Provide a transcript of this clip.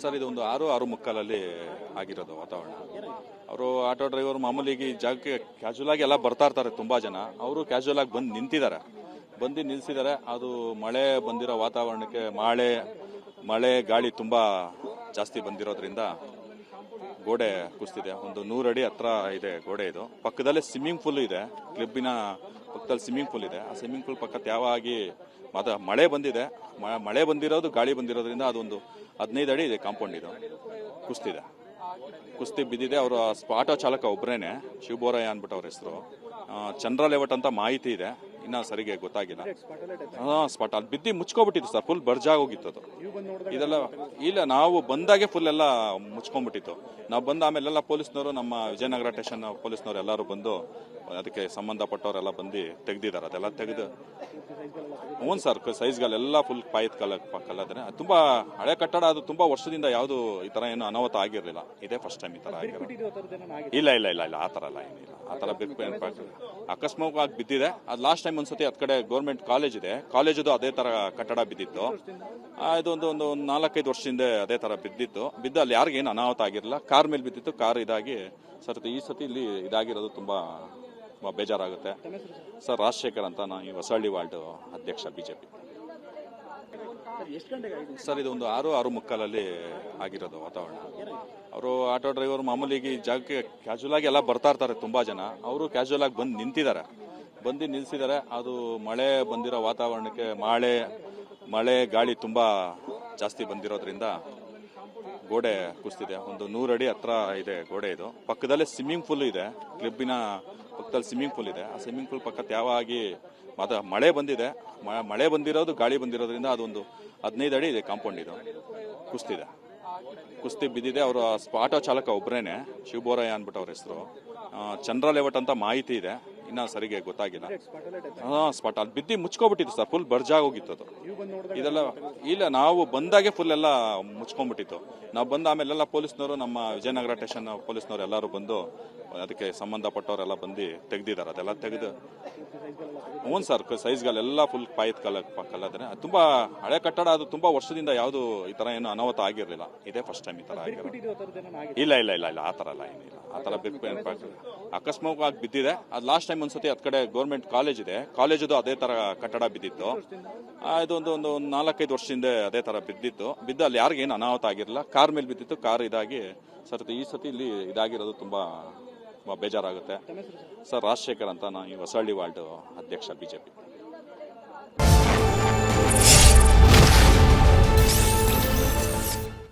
Sir ಇದು ಒಂದು 6-6:45 ಆಗಿರೋದು ವಾತಾವರಣ. ಅವರು ಆಟೋ ಡ್ರೈವರ್ ಮಾಮೂಲಿಗೆ ಈ ಜಾಗಕ್ಕೆ ಕ್ಯಾಶುವಲ್ ಆಗಿ ಎಲ್ಲ ಬರ್ತಾ ಇರ್ತಾರೆ ತುಂಬಾ ಜನ. ಅವರು ಕ್ಯಾಶುವಲ್ ಆಗಿ ಬಂದು ನಿಂತಿದ್ದಾರೆ, ಬಂದು ನಿಲ್ಸಿದ್ದಾರೆ. ಅದು ಮಳೆ ಬಂದಿರೋ ವಾತಾವರಣಕ್ಕೆ ಮಳೆ ಗಾಳಿ ತುಂಬಾ ಜಾಸ್ತಿ ಬಂದಿರೋದ್ರಿಂದ ಗೋಡೆ ಕುಸಿದಿದೆ. ಒಂದು 100 ಅಡಿ ಹತ್ರ ಇದೆ ಗೋಡೆ. ಇದು ಪಕ್ಕದಲ್ಲೇ ಸ್ವಿಮ್ಮಿಂಗ್ ಪೂಲ್ ಇದೆ, ಕ್ಲಬ್ಬಿನ ಪಕ್ಕದಲ್ಲಿ ಸ್ವಿಮ್ಮಿಂಗ್ ಪೂಲ್ ಇದೆ. ಆ ಸ್ವಿಮ್ಮಿಂಗ್ ಪೂಲ್ ಪಕ್ಕ ತ್ಯಾವಾಗಿ ಮಳೆ ಬಂದಿದೆ. ಮಳೆ ಬಂದಿರೋದು ಗಾಳಿ ಬಂದಿರೋದ್ರಿಂದ ಅದೊಂದು 15 ಅಡಿ ಇದೆ ಕಾಂಪೌಂಡ್. ಇದು ಕುಸ್ತಿ ಬಿದ್ದಿದೆ. ಅವರು ಆಟೋ ಚಾಲಕ ಒಬ್ಬರೇನೆ, ಶಿವಬೋರಯ್ಯ ಅಂದ್ಬಿಟ್ಟು ಅವ್ರ ಹೆಸರು. ಚಂದ್ರ ಲೇಔಟ್ ಅಂತ ಮಾಹಿತಿ ಇದೆ, ಇನ್ನ ಸರಿಗೆ ಗೊತ್ತಾಗಿಲ್ಲ. ಸ್ಪಾಟ್ ಅಲ್ಲಿ ಬಿದ್ದು ಮುಚ್ಕೊಬಿಟ್ಟಿತ್ತು ಸರ್, ಫುಲ್ ಬರ್ಜಾಗೋಗಿತ್ತು ಅದು. ಇದೆಲ್ಲ ಇಲ್ಲ, ನಾವು ಬಂದಾಗೆ ಫುಲ್ ಎಲ್ಲ ಮುಚ್ಕೊಂಡ್ಬಿಟ್ಟಿತ್ತು. ನಾವು ಬಂದ ಆಮೇಲೆಲ್ಲ ಪೊಲೀಸ್ನವರು, ನಮ್ಮ ವಿಜಯನಗರ ಸ್ಟೇಷನ್ ಪೊಲೀಸ್ನವರು ಎಲ್ಲರೂ ಬಂದು ಅದಕ್ಕೆ ಸಂಬಂಧಪಟ್ಟವರೆಲ್ಲ ಬಂದು ತೆಗ್ದಿದ್ದಾರೆ. ಅದೆಲ್ಲ ತೆಗೆದು ಹ್ಞೂ ಸರ್, ಸೈಜ್ಗಳೆಲ್ಲ ಫುಲ್ ಪಾಯದ ಕಲ್ಲದ್ರೆ. ತುಂಬಾ ಹಳೆ ಕಟ್ಟಡ, ಅದು ತುಂಬಾ ವರ್ಷದಿಂದ ಯಾವುದು ಈ ತರ ಏನು ಅನಾಹುತ ಆಗಿರಲಿಲ್ಲ. ಇದೇ ಫಸ್ಟ್ ಟೈಮ್ ಈ ತರ ಆಗಿರೋದು. ಇಲ್ಲ ಆ ತರ ಎಲ್ಲ ಏನಿಲ್ಲ. ಆ ತರ ಅಕಸ್ಮಾತ್ವಾಗಿ ಬಿದ್ದಿದೆ. ಅದು ಲಾಸ್ಟ್ ಟೈಮ್ ಒಂದ್ಸತಿ ಅದ್ ಕಡೆ ಗೌರ್ಮೆಂಟ್ ಕಾಲೇಜ್ ಇದೆ, ಕಾಲೇಜದು ಅದೇ ತರ ಕಟ್ಟಡ ಬಿದ್ದಿತ್ತು. ಇದೊಂದು 4-5 ವರ್ಷದಿಂದ ಅದೇ ತರ ಬಿದ್ದು ಅಲ್ಲಿ ಯಾರಿಗೇನು ಅನಾಹುತ ಆಗಿರಲಿಲ್ಲ. ಕಾರ್ ಮೇಲೆ ಬಿದ್ದಿತ್ತು, ಕಾರ್ ಇದಾಗಿ ಸರ್ ಈ ಸತಿ ಇಲ್ಲಿ ಇದಾಗಿರೋದು ತುಂಬಾ ಬೇಜಾರಾಗುತ್ತೆ ಸರ್. ರಾಜಶೇಖರ್ ಅಂತ, ನಾನು ಈ ಹೊಸಳ್ಳಿ ವಾರ್ಡ್ ಅಧ್ಯಕ್ಷ ಬಿಜೆಪಿ. ಸರ್ ಇದು ಒಂದು 6-6:45 ಆಗಿರೋದು ವಾತಾವರಣ. ಅವರು ಆಟೋ ಡ್ರೈವರ್ ಮಾಮೂಲಿಗೆ ಈ ಜಾಗಕ್ಕೆ ಕ್ಯಾಶುವಲ್ ಆಗಿ ಎಲ್ಲ ಬರ್ತಾ ಇರ್ತಾರೆ ತುಂಬಾ ಜನ. ಅವರು ಕ್ಯಾಶುವಲ್ ಆಗಿ ಬಂದು ನಿಂತಿದ್ದಾರೆ, ಬಂದು ನಿಲ್ಸಿದ್ದಾರೆ. ಅದು ಮಳೆ ಬಂದಿರೋ ವಾತಾವರಣಕ್ಕೆ ಮಳೆ ಗಾಳಿ ತುಂಬಾ ಜಾಸ್ತಿ ಬಂದಿರೋದ್ರಿಂದ ಗೋಡೆ ಕುಸಿದಿದೆ. ಒಂದು 100 ಅಡಿ ಹತ್ರ ಇದೆ ಗೋಡೆ. ಇದು ಪಕ್ಕದಲ್ಲೇ ಸ್ವಿಮ್ಮಿಂಗ್ ಪೂಲ್ ಇದೆ, ಕ್ಲಬ್ಬಿನ ಪಕ್ಕದಲ್ಲಿ ಸ್ವಿಮ್ಮಿಂಗ್ ಪೂಲ್ ಇದೆ. ಆ ಸ್ವಿಮ್ಮಿಂಗ್ ಪೂಲ್ ಪಕ್ಕ ತ್ಯಾವಾಗಿ ಮಳೆ ಬಂದಿದೆ. ಮಳೆ ಬಂದಿರೋದು ಗಾಳಿ ಬಂದಿರೋದ್ರಿಂದ ಅದೊಂದು 15 ಅಡಿ ಇದೆ ಕಾಂಪೌಂಡ್. ಇದು ಕುಸ್ತಿ ಬಿದ್ದಿದೆ. ಅವರು ಆಟೋ ಚಾಲಕ ಒಬ್ಬರೇನೆ, ಶಿವಬೋರಯ್ಯ ಅಂದ್ಬಿಟ್ಟು ಅವ್ರ ಹೆಸರು. ಚಂದ್ರ ಲೇಔಟ್ ಅಂತ ಮಾಹಿತಿ ಇದೆ, ಇನ್ನ ಸರಿಗೆ ಗೊತ್ತಾಗಿಲ್ಲ. ಸ್ಪಾಟ್ ಅಲ್ಲಿ ಬಿದ್ದು ಮುಚ್ಕೊಬಿಟ್ಟಿತ್ತು ಸರ್, ಫುಲ್ ಬರ್ಜಾಗೋಗಿತ್ತು ಅದು. ಇದೆಲ್ಲ ಇಲ್ಲ, ನಾವು ಬಂದಾಗೆ ಫುಲ್ ಎಲ್ಲ ಮುಚ್ಕೊಂಡ್ಬಿಟ್ಟಿತ್ತು. ನಾವು ಬಂದ ಆಮೇಲೆಲ್ಲ ಪೊಲೀಸ್ನವರು, ನಮ್ಮ ವಿಜಯನಗರ ಸ್ಟೇಷನ್ ಪೊಲೀಸ್ನವರು ಎಲ್ಲರೂ ಬಂದು ಅದಕ್ಕೆ ಸಂಬಂಧಪಟ್ಟವರೆಲ್ಲ ಬಂದು ತೆಗ್ದಿದ್ದಾರೆ. ಅದೆಲ್ಲ ತೆಗೆದು ಹ್ಞೂ ಸರ್, ಸೈಜ್ಗಳೆಲ್ಲ ಫುಲ್ ಪಾಯದ ಕಲ್ಲದ್ರೆ. ತುಂಬಾ ಹಳೆ ಕಟ್ಟಡ, ಅದು ತುಂಬಾ ವರ್ಷದಿಂದ ಯಾವುದು ಈ ತರ ಏನು ಅನಾಹುತ ಆಗಿರಲಿಲ್ಲ. ಇದೇ ಫಸ್ಟ್ ಟೈಮ್ ಈ ತರ ಆಗಿರೋದು. ಇಲ್ಲ ಆ ತರ ಎಲ್ಲ ಏನಿಲ್ಲ. ಆ ತರ ಅಕಸ್ಮಾತ್ವಾಗಿ ಬಿದ್ದಿದೆ. ಅದು ಲಾಸ್ಟ್ ಟೈಮ್ ಒಂದ್ಸತಿ ಅದ್ ಕಡೆ ಗೌರ್ಮೆಂಟ್ ಕಾಲೇಜ್ ಇದೆ, ಕಾಲೇಜದು ಅದೇ ತರ ಕಟ್ಟಡ ಬಿದ್ದಿತ್ತು. ಇದೊಂದು 4-5 ವರ್ಷದಿಂದ ಅದೇ ತರ ಬಿದ್ದು ಅಲ್ಲಿ ಯಾರಿಗೇನು ಅನಾಹುತ ಆಗಿರಲಿಲ್ಲ. ಕಾರ್ ಮೇಲೆ ಬಿದ್ದಿತ್ತು, ಕಾರ್ ಇದಾಗಿ ಸರ್ ಈ ಸತಿ ಇಲ್ಲಿ ಇದಾಗಿರೋದು ತುಂಬಾ ಬೇಜಾರಾಗುತ್ತೆ ಸರ್. ರಾಜಶೇಖರ್ ಅಂತ, ನಾನು ಈ ಹೊಸಳ್ಳಿ ವಾರ್ಡ್ ಅಧ್ಯಕ್ಷ ಬಿಜೆಪಿ.